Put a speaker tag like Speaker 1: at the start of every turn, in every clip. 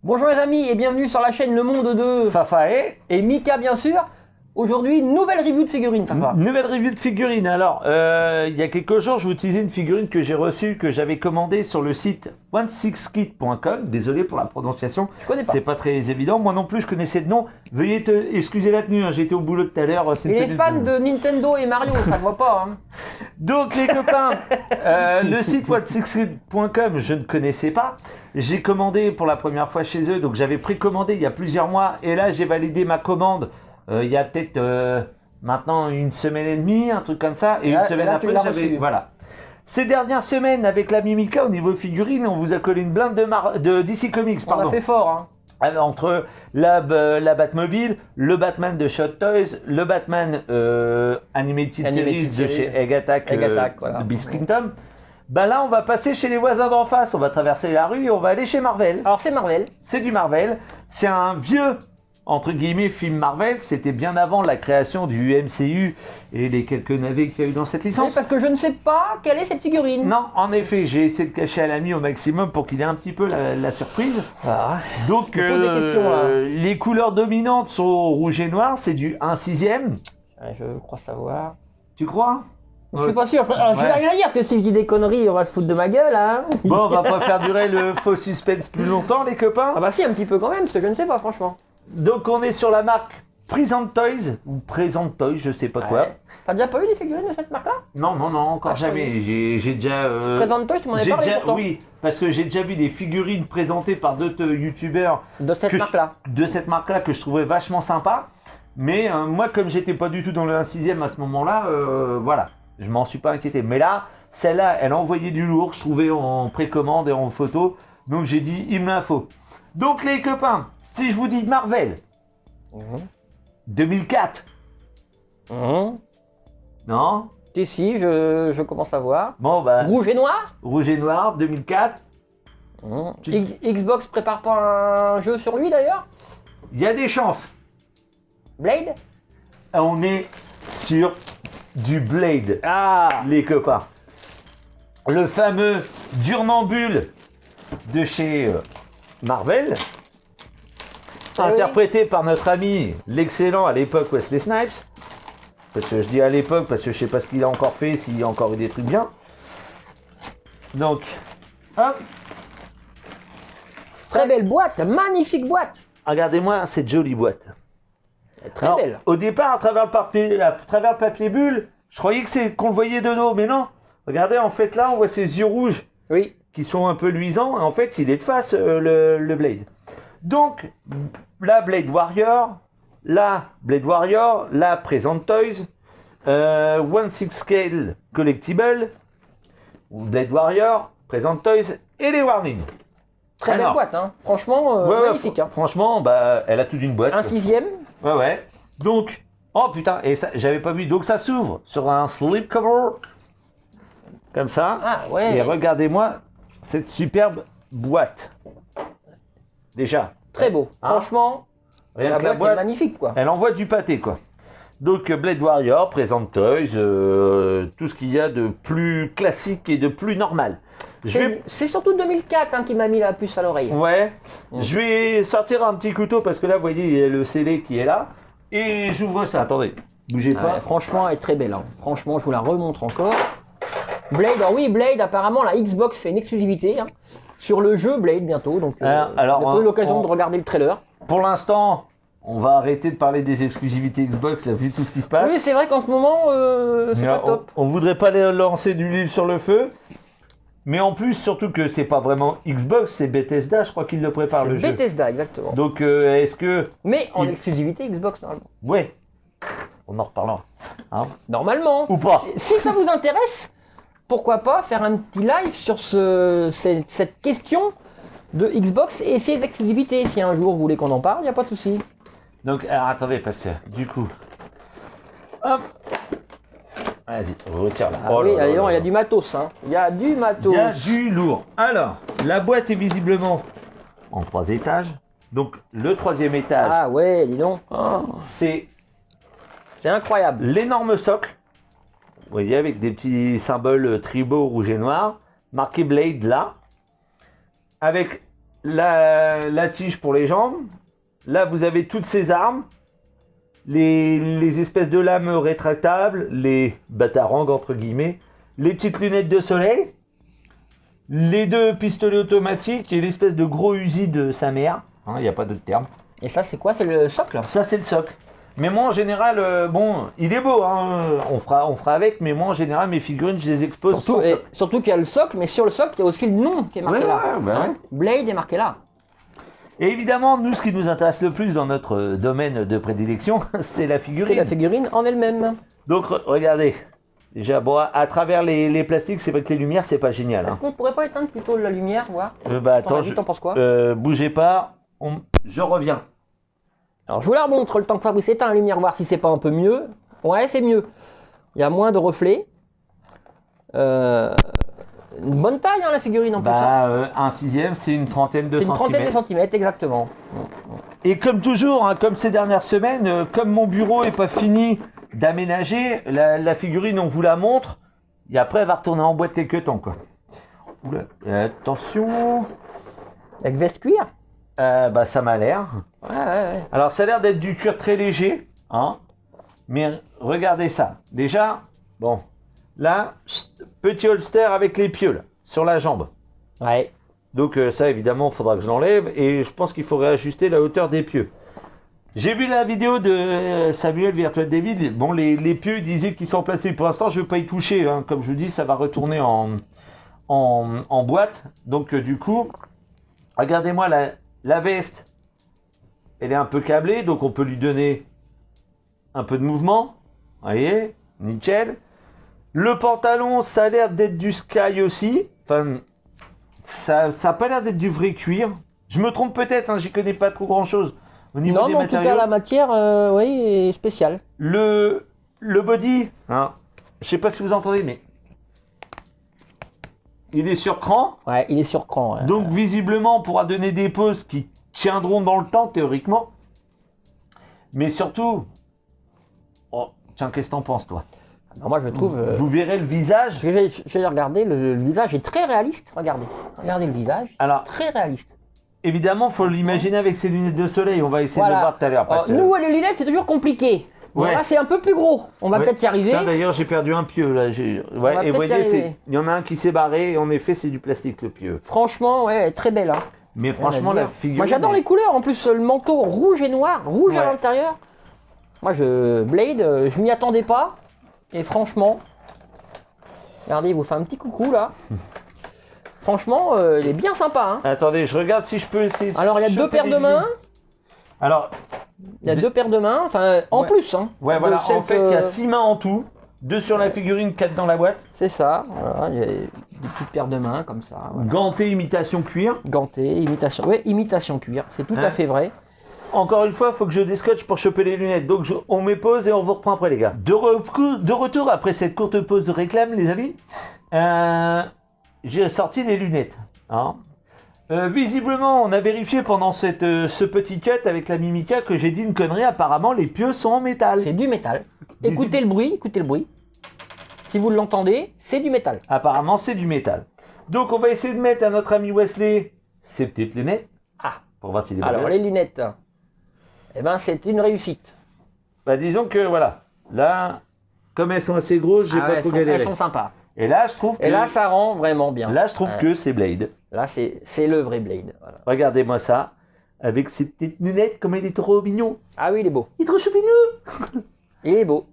Speaker 1: Bonjour les amis et bienvenue sur la chaîne Le Monde de
Speaker 2: Fafa
Speaker 1: et Mika bien sûr. Aujourd'hui, nouvelle review de figurines, Fafa.
Speaker 2: Nouvelle review de figurines. Alors, il y a quelques jours, je vous utilisais une figurine que j'ai reçue, que j'avais commandée sur le site 16kit.com. Désolé pour la prononciation.
Speaker 1: Je connais pas.
Speaker 2: C'est pas très évident. Moi non plus, je connaissais de nom. Veuillez excuser la tenue. Hein, j'étais au boulot tout à l'heure.
Speaker 1: Et les fans de Nintendo et Mario, ça ne voit pas. Hein.
Speaker 2: Donc les copains, le site 16kit.com, je ne connaissais pas. J'ai commandé pour la première fois chez eux. Donc j'avais précommandé il y a plusieurs mois. Et là, j'ai validé ma commande. Il y a peut-être maintenant une semaine et demie, un truc comme ça, et
Speaker 1: là,
Speaker 2: une semaine après j'avais voilà. Ces dernières semaines avec la Mimika au niveau figurine, on vous a collé une blinde de DC Comics,
Speaker 1: pardon. On a fait fort, hein.
Speaker 2: Alors, entre la Batmobile, le Batman de Shot Toys, le Batman Animated Series de chez Egg Attack,
Speaker 1: voilà.
Speaker 2: de Beast Kingdom. Bah là, on va passer chez les voisins d'en face, on va traverser la rue et on va aller chez Marvel.
Speaker 1: Alors c'est Marvel.
Speaker 2: C'est du Marvel, c'est un vieux entre guillemets film Marvel, c'était bien avant la création du MCU et les quelques navets qu'il y a eu dans cette licence.
Speaker 1: Oui, parce que je ne sais pas quelle est cette figurine.
Speaker 2: Non, en effet, j'ai essayé de cacher à l'ami au maximum pour qu'il ait un petit peu la surprise.
Speaker 1: Ah,
Speaker 2: donc, les couleurs dominantes sont rouge et noir, c'est du 1/6.
Speaker 1: Je crois savoir.
Speaker 2: Tu crois ?
Speaker 1: Je suis pas sûr. Je vais rien dire, parce que si je dis des conneries, on va se foutre de ma gueule. Hein.
Speaker 2: Bon, on va pas faire durer le faux suspense plus longtemps, les copains.
Speaker 1: Ah bah si, un petit peu quand même, parce que je ne sais pas, franchement.
Speaker 2: Donc on est sur la marque Present Toys, ou Present Toys, je sais pas quoi.
Speaker 1: T'as déjà pas eu des figurines de cette marque-là ?
Speaker 2: Non, encore jamais. J'ai déjà...
Speaker 1: Present Toys, tu m'en as parlé pourtant.
Speaker 2: Oui, parce que j'ai déjà vu des figurines présentées par d'autres youtubeurs
Speaker 1: de cette marque-là.
Speaker 2: De cette marque-là que je trouvais vachement sympa. Mais moi, comme j'étais pas du tout dans le 1/6 à ce moment-là, voilà, je m'en suis pas inquiété. Mais là, celle-là, elle a envoyé du lourd, je trouvais en précommande et en photo. Donc j'ai dit, il me la faut. Donc les copains, si je vous dis Marvel, 2004, non ?
Speaker 1: Si, je commence à voir.
Speaker 2: Bon, bah,
Speaker 1: Rouge et noir ?
Speaker 2: Rouge et noir, 2004.
Speaker 1: Xbox prépare pas un jeu sur lui d'ailleurs ?
Speaker 2: Il y a des chances.
Speaker 1: Blade ?
Speaker 2: On est sur du Blade, les copains. Le fameux Durnambule de chez Marvel, interprété par notre ami, l'excellent à l'époque Wesley Snipes. Parce que je dis à l'époque, parce que je sais pas ce qu'il a encore fait, s'il a encore eu des trucs bien. Donc, hop.
Speaker 1: Très belle boîte, magnifique boîte.
Speaker 2: Regardez-moi cette jolie boîte.
Speaker 1: Très belle.
Speaker 2: Au départ, à travers le papier bulle, je croyais qu'on le voyait de dos, mais non. Regardez, en fait, là, on voit ses yeux rouges.
Speaker 1: Oui.
Speaker 2: Qui sont un peu luisants, et en fait, il est de face, le Blade. Donc, la Blade Warrior, la Present Toys, 1/6 Scale Collectible, Blade Warrior, Present Toys, et les Warning.
Speaker 1: Très belle boîte, hein. Franchement, magnifique. Hein.
Speaker 2: Franchement, elle a toute une boîte.
Speaker 1: 1/6.
Speaker 2: Ouais. Donc, oh putain, et ça, j'avais pas vu. Donc, ça s'ouvre sur un slipcover, comme ça.
Speaker 1: Ah ouais.
Speaker 2: Et regardez-moi cette superbe boîte. Déjà.
Speaker 1: Très beau. Franchement,
Speaker 2: rien
Speaker 1: la boîte est magnifique, quoi.
Speaker 2: Elle envoie du pâté, quoi. Donc, Blade Warrior, Present Toys, tout ce qu'il y a de plus classique et de plus normal.
Speaker 1: C'est surtout 2004 qui m'a mis la puce à l'oreille.
Speaker 2: Ouais. Je vais sortir un petit couteau parce que là, vous voyez, il y a le scellé qui est là. Et j'ouvre ça. Attendez, bougez pas.
Speaker 1: Franchement, elle est très belle. Hein. Franchement, je vous la remontre encore. Blade, oui, Blade, apparemment, la Xbox fait une exclusivité sur le jeu Blade bientôt. Donc, alors, on a eu l'occasion de regarder le trailer.
Speaker 2: Pour l'instant, on va arrêter de parler des exclusivités Xbox, là, vu tout ce qui se passe.
Speaker 1: Oui, c'est vrai qu'en ce moment, c'est pas top.
Speaker 2: On voudrait pas lancer du livre sur le feu. Mais en plus, surtout que c'est pas vraiment Xbox, c'est Bethesda, je crois qu'ils le préparent le jeu.
Speaker 1: Bethesda, exactement.
Speaker 2: Donc, est-ce que...
Speaker 1: Mais en exclusivité Xbox, normalement.
Speaker 2: Ouais, on en reparlera. Hein,
Speaker 1: normalement.
Speaker 2: Ou pas.
Speaker 1: Si ça vous intéresse, pourquoi pas faire un petit live sur cette question de Xbox et ses exclusivités. Si un jour vous voulez qu'on en parle, il n'y a pas de souci.
Speaker 2: Donc, alors, attendez, parce que du coup... Hop. Vas-y, retire là.
Speaker 1: Ah oui, il y a du matos. Il y a du matos.
Speaker 2: Il y a du lourd. Alors, la boîte est visiblement en 3 étages. Donc, le 3e étage.
Speaker 1: Ah ouais, dis donc.
Speaker 2: C'est
Speaker 1: incroyable.
Speaker 2: L'énorme socle. Vous voyez, avec des petits symboles tribaux rouge et noir. Marqué Blade là. Avec la tige pour les jambes. Là, vous avez toutes ces armes. Les espèces de lames rétractables, les batarangs entre guillemets, les petites lunettes de soleil, les 2 pistolets automatiques et l'espèce de gros Uzi de sa mère. Il n'y a pas d'autre terme.
Speaker 1: Et ça, c'est quoi? C'est le socle?
Speaker 2: Ça, c'est le socle. Mais moi, en général, bon, il est beau, hein, on fera avec, mais moi, en général, mes figurines, je les expose.
Speaker 1: Surtout qu'il y a le socle, mais sur le socle, il y a aussi le nom qui est marqué là.
Speaker 2: Ouais.
Speaker 1: Blade est marqué là.
Speaker 2: Et évidemment, nous, ce qui nous intéresse le plus dans notre domaine de prédilection, c'est la figurine.
Speaker 1: C'est la figurine en elle-même.
Speaker 2: Donc, regardez. Déjà, bon, à travers les plastiques, c'est vrai que les lumières, c'est pas génial.
Speaker 1: Est-ce qu'on pourrait pas éteindre plutôt la lumière, voir
Speaker 2: Attends,
Speaker 1: t'en penses quoi?
Speaker 2: Bougez pas, je reviens.
Speaker 1: Alors, je vous la remontre le temps que Fabrice éteint la lumière, voir si c'est pas un peu mieux. Ouais, c'est mieux. Il y a moins de reflets. Une bonne taille, hein, la figurine en plus.
Speaker 2: Un 6e, c'est une trentaine de centimètres.
Speaker 1: C'est une trentaine de centimètres, exactement.
Speaker 2: Et comme toujours, hein, comme ces dernières semaines, comme mon bureau n'est pas fini d'aménager, la figurine, on vous la montre, et après, elle va retourner en boîte quelques temps, quoi. Oula, attention.
Speaker 1: Avec veste cuir?
Speaker 2: Ça m'a l'air.
Speaker 1: Ouais.
Speaker 2: Alors, ça a l'air d'être du cuir très léger, hein. Mais regardez ça. Déjà, bon, là, petit holster avec les pieux, là, sur la jambe.
Speaker 1: Ouais.
Speaker 2: Donc ça, évidemment, il faudra que je l'enlève. Et je pense qu'il faudrait ajuster la hauteur des pieux. J'ai vu la vidéo de Samuel Virtual David. Bon, les pieux disaient qu'ils sont placés. Pour l'instant, je ne vais pas y toucher. Hein. Comme je vous dis, ça va retourner en boîte. Donc, du coup, regardez-moi la veste. Elle est un peu câblée. Donc, on peut lui donner un peu de mouvement. Vous voyez, nickel. Le pantalon, ça a l'air d'être du Sky aussi. Enfin, ça n'a pas l'air d'être du vrai cuir. Je me trompe peut-être, hein, j'y connais pas trop grand-chose. Au niveau des matériaux.
Speaker 1: En tout cas, la matière, oui, est spéciale.
Speaker 2: Le body, hein, je sais pas si vous entendez, mais il est sur cran.
Speaker 1: Ouais, il est sur cran. Ouais.
Speaker 2: Donc, visiblement, on pourra donner des poses qui tiendront dans le temps, théoriquement. Mais surtout... Oh, tiens, qu'est-ce que t'en penses, toi?
Speaker 1: Alors moi, je trouve...
Speaker 2: Vous verrez le visage.
Speaker 1: Je vais regarder, le visage est très réaliste. Regardez le visage.
Speaker 2: Alors,
Speaker 1: très réaliste.
Speaker 2: Évidemment, il faut l'imaginer avec ses lunettes de soleil. On va essayer de le voir tout à l'heure.
Speaker 1: Nous, les lunettes, c'est toujours compliqué. Bon, là, c'est un peu plus gros. On va peut-être y arriver.
Speaker 2: Tiens, d'ailleurs, j'ai perdu un pieu. Là. Et vous voyez, il y en a un qui s'est barré. Et en effet, c'est du plastique, le pieu.
Speaker 1: Franchement, ouais, très belle. Hein.
Speaker 2: Mais franchement, la figure...
Speaker 1: Moi, j'adore les couleurs. En plus, le manteau rouge et noir. Rouge à l'intérieur. Moi, Blade, je m'y attendais pas. Et franchement... Regardez, il vous fait un petit coucou, là. Franchement, il est bien sympa. Hein.
Speaker 2: Attendez, je regarde si je peux essayer de...
Speaker 1: Alors, il y a 2 paires de mains.
Speaker 2: Alors...
Speaker 1: Il y a 2 paires de mains, enfin, en plus. Hein,
Speaker 2: ouais, voilà, en fait, il y a 6 mains en tout. 2 sur la figurine, 4 dans la boîte.
Speaker 1: C'est ça, voilà, il y a des petites paires de mains, comme ça. Voilà.
Speaker 2: Ganté, imitation cuir.
Speaker 1: Ganté, imitation... Oui, imitation cuir, c'est tout à fait vrai.
Speaker 2: Encore une fois, il faut que je déscotche pour choper les lunettes. Donc, on met pause et on vous reprend après, les gars. De retour après cette courte pause de réclame, les amis. J'ai sorti les lunettes. Hein. Visiblement, on a vérifié pendant ce petit cut avec la Mimica que j'ai dit une connerie. Apparemment, les pieux sont en métal.
Speaker 1: C'est du métal. Écoutez le bruit, Si vous l'entendez, c'est du métal.
Speaker 2: Apparemment, c'est du métal. Donc, on va essayer de mettre à notre ami Wesley ses petites lunettes. Pour voir s'il est
Speaker 1: alors, les lunettes, eh ben, c'est une réussite.
Speaker 2: Bah, disons que, voilà. Là, comme elles sont assez grosses, j'ai pas trop galéré.
Speaker 1: Elles sont sympas.
Speaker 2: Et là, je trouve que...
Speaker 1: Et là, ça rend vraiment bien.
Speaker 2: Là, je trouve que c'est Blade.
Speaker 1: Là, c'est le vrai Blade. Voilà.
Speaker 2: Regardez-moi ça. Avec ses petites lunettes, comme il est trop mignon.
Speaker 1: Ah oui, il est beau.
Speaker 2: Il est trop choupineux.
Speaker 1: Il est beau.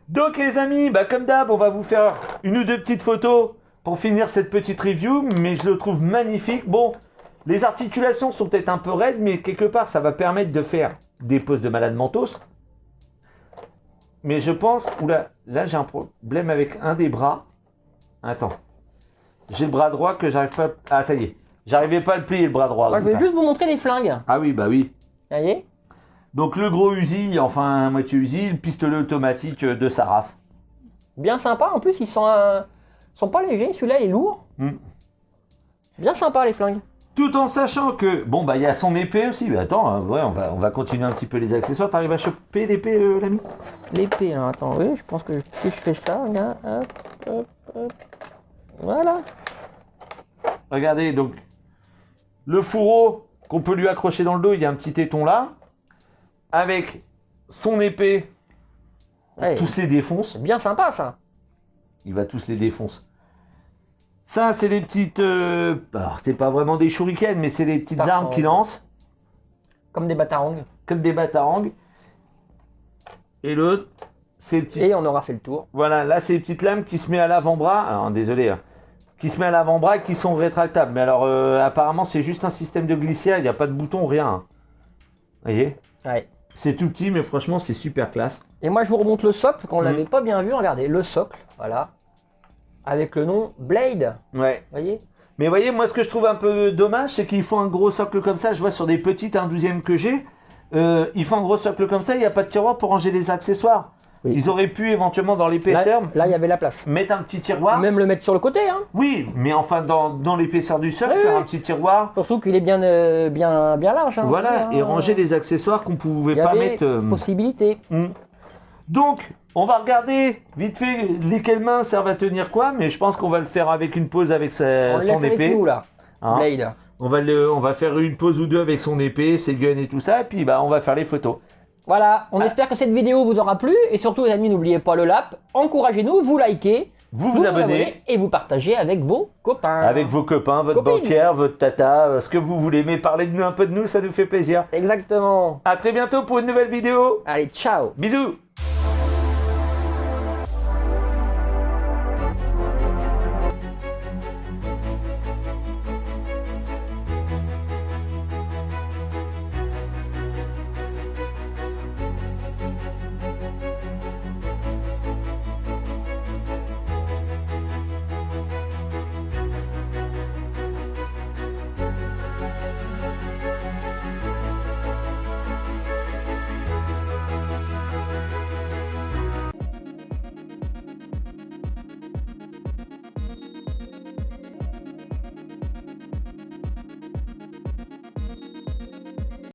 Speaker 2: Donc, les amis, bah, comme d'hab, on va vous faire une ou deux petites photos pour finir cette petite review. Mais je le trouve magnifique. Bon, les articulations sont peut-être un peu raides, mais quelque part, ça va permettre de faire des poses de malade mentos. Mais je pense... Oula, là, j'ai un problème avec un des bras. Attends. J'ai le bras droit que j'arrive pas... Ah, ça y est. J'arrivais pas à le plier, le bras droit.
Speaker 1: Moi, je vais juste vous montrer les flingues.
Speaker 2: Ah oui, bah oui.
Speaker 1: Vous voyez ?
Speaker 2: Donc, le gros Uzi, enfin, moitié Uzi, le pistolet automatique de sa race.
Speaker 1: Bien sympa. En plus, ils sont pas légers. Celui-là, il est lourd. Bien sympa, les flingues.
Speaker 2: Tout en sachant que... Bon, bah, il y a son épée aussi. Mais attends, ouais, on va continuer un petit peu les accessoires. T'arrives à choper l'épée, l'ami ?
Speaker 1: L'épée, alors attends. Oui, je pense que si je fais ça, regarde, hop. Voilà.
Speaker 2: Regardez, donc, Le fourreau qu'on peut lui accrocher dans le dos, il y a un petit téton là. Avec son épée,
Speaker 1: Ouais,
Speaker 2: tous les défonce.
Speaker 1: c'est bien sympa ça.
Speaker 2: Il va tous les défoncer. Ça, c'est des petites... alors, c'est pas vraiment des shurikens, mais c'est des petites
Speaker 1: Ça
Speaker 2: armes
Speaker 1: ressemble.
Speaker 2: qu'il lance.
Speaker 1: Comme des batarangs.
Speaker 2: Comme des batarangs. Et l'autre, c'est les petites...
Speaker 1: Et on aura fait le tour.
Speaker 2: Voilà, là, c'est les petites lames qui se met à l'avant-bras. Alors, désolé. Hein. Qui se met à l'avant-bras et qui sont rétractables. Mais alors, apparemment, c'est juste un système de glissière. Il n'y a pas de bouton, rien. Hein. Vous voyez?
Speaker 1: Ouais.
Speaker 2: C'est tout petit, mais franchement, c'est super classe.
Speaker 1: Et moi je vous remonte le socle, qu'on
Speaker 2: Mhm.
Speaker 1: l'avait pas bien vu, regardez, le socle, voilà. Avec le nom Blade,
Speaker 2: Ouais.
Speaker 1: vous voyez?
Speaker 2: Mais vous voyez, moi, ce que je trouve un peu dommage, c'est qu'ils font un gros socle comme ça. Je vois sur des petites 1/12 que j'ai. Ils font un gros socle comme ça, il n'y a pas de tiroir pour ranger les accessoires.
Speaker 1: Oui.
Speaker 2: Ils auraient pu éventuellement dans l'épaisseur
Speaker 1: Là il y avait la place.
Speaker 2: mettre un petit tiroir.
Speaker 1: Même le mettre sur le côté, hein.
Speaker 2: Oui, mais enfin dans l'épaisseur du socle,
Speaker 1: Oui,
Speaker 2: faire
Speaker 1: oui.
Speaker 2: un petit tiroir.
Speaker 1: Surtout qu'il est bien large. Hein,
Speaker 2: Voilà,
Speaker 1: vous
Speaker 2: et
Speaker 1: voyez,
Speaker 2: ranger les accessoires qu'on
Speaker 1: il
Speaker 2: pouvait
Speaker 1: y
Speaker 2: pas
Speaker 1: avait
Speaker 2: mettre.
Speaker 1: possibilité.
Speaker 2: Donc, on va regarder vite fait lesquelles mains servent à tenir quoi, mais je pense qu'on va le faire avec une pause avec
Speaker 1: On le
Speaker 2: son
Speaker 1: laisse avec
Speaker 2: épée.
Speaker 1: nous là,
Speaker 2: Hein.
Speaker 1: Blade.
Speaker 2: On va faire une pause ou deux avec son épée, ses guns et tout ça, et puis on va faire les photos.
Speaker 1: Voilà, on espère que cette vidéo vous aura plu. Et surtout les amis, n'oubliez pas le like. Encouragez-nous, vous likez,
Speaker 2: Vous abonnez.
Speaker 1: et vous partagez avec vos copains.
Speaker 2: Avec vos copains, votre
Speaker 1: Copines.
Speaker 2: banquière, votre tata, ce que vous voulez, mais parlez de nous un peu de nous, ça nous fait plaisir.
Speaker 1: Exactement.
Speaker 2: À très bientôt pour une nouvelle vidéo.
Speaker 1: Allez, ciao.
Speaker 2: Bisous.